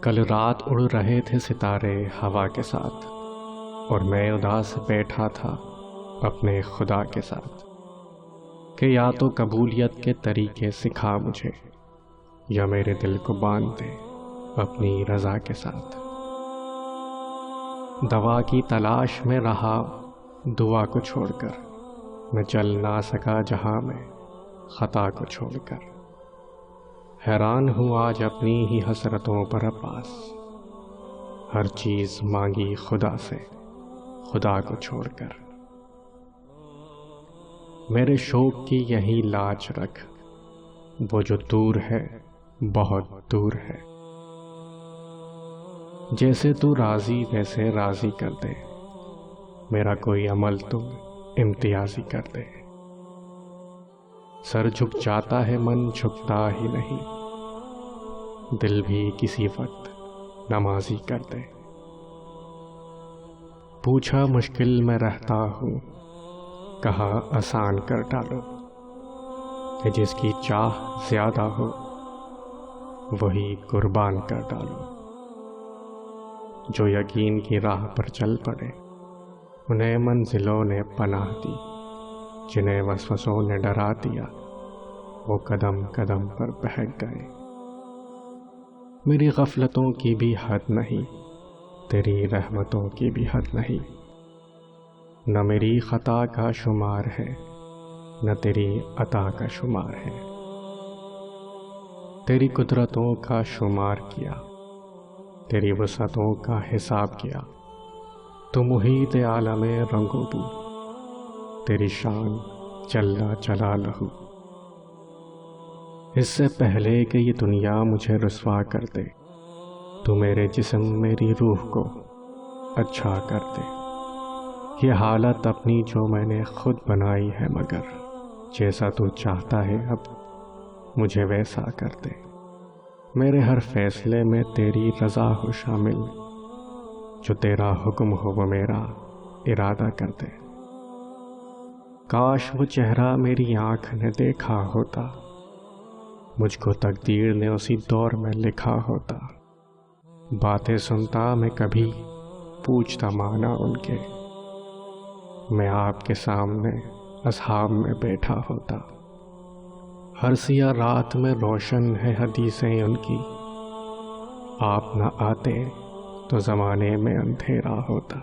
کل رات اڑ رہے تھے ستارے ہوا کے ساتھ، اور میں اداس بیٹھا تھا اپنے خدا کے ساتھ کہ یا تو قبولیت کے طریقے سکھا مجھے، یا میرے دل کو باندھ دے اپنی رضا کے ساتھ۔ دوا کی تلاش میں رہا دعا کو چھوڑ کر، میں چل نہ سکا جہاں میں خطا کو چھوڑ کر۔ حیران ہوں آج اپنی ہی حسرتوں پر عباس، ہر چیز مانگی خدا سے خدا کو چھوڑ کر۔ میرے شوق کی یہی لاج رکھ، وہ جو دور ہے بہت دور ہے۔ جیسے تو راضی ویسے راضی کر دے، میرا کوئی عمل تو امتیازی کر دے۔ سر جھک جاتا ہے من جھکتا ہی نہیں، دل بھی کسی وقت نمازی کر دے۔ پوچھا مشکل میں رہتا ہوں، کہا آسان کر ڈالو، کہ جس کی چاہ زیادہ ہو وہی قربان کر ڈالو۔ جو یقین کی راہ پر چل پڑے، انہیں منزلوں نے پناہ دی، جنہیں وسوسوں نے ڈرا دیا وہ قدم قدم پر بہک گئے۔ میری غفلتوں کی بھی حد نہیں، تیری رحمتوں کی بھی حد نہیں۔ نہ میری خطا کا شمار ہے، نہ تیری عطا کا شمار ہے۔ تیری قدرتوں کا شمار کیا، تیری وسعتوں کا حساب کیا، تو محیط عالم رنگ و بو، تیری شان جل جلالہ۔ اس سے پہلے کہ یہ دنیا مجھے رسوا کر دے، تو میرے جسم میری روح کو اچھا کر دے۔ یہ حالت اپنی جو میں نے خود بنائی ہے، مگر جیسا تو چاہتا ہے اب مجھے ویسا کر دے۔ میرے ہر فیصلے میں تیری رضا ہو شامل، جو تیرا حکم ہو وہ میرا ارادہ کر دے۔ کاش وہ چہرہ میری آنکھ نے دیکھا ہوتا، مجھ کو تقدیر نے اسی دور میں لکھا ہوتا۔ باتیں سنتا میں کبھی پوچھتا معنی ان کے، میں آپ کے سامنے اصحاب میں بیٹھا ہوتا۔ ہر سیاہ رات میں روشن ہے حدیثیں ان کی، آپ نہ آتے تو زمانے میں اندھیرا ہوتا۔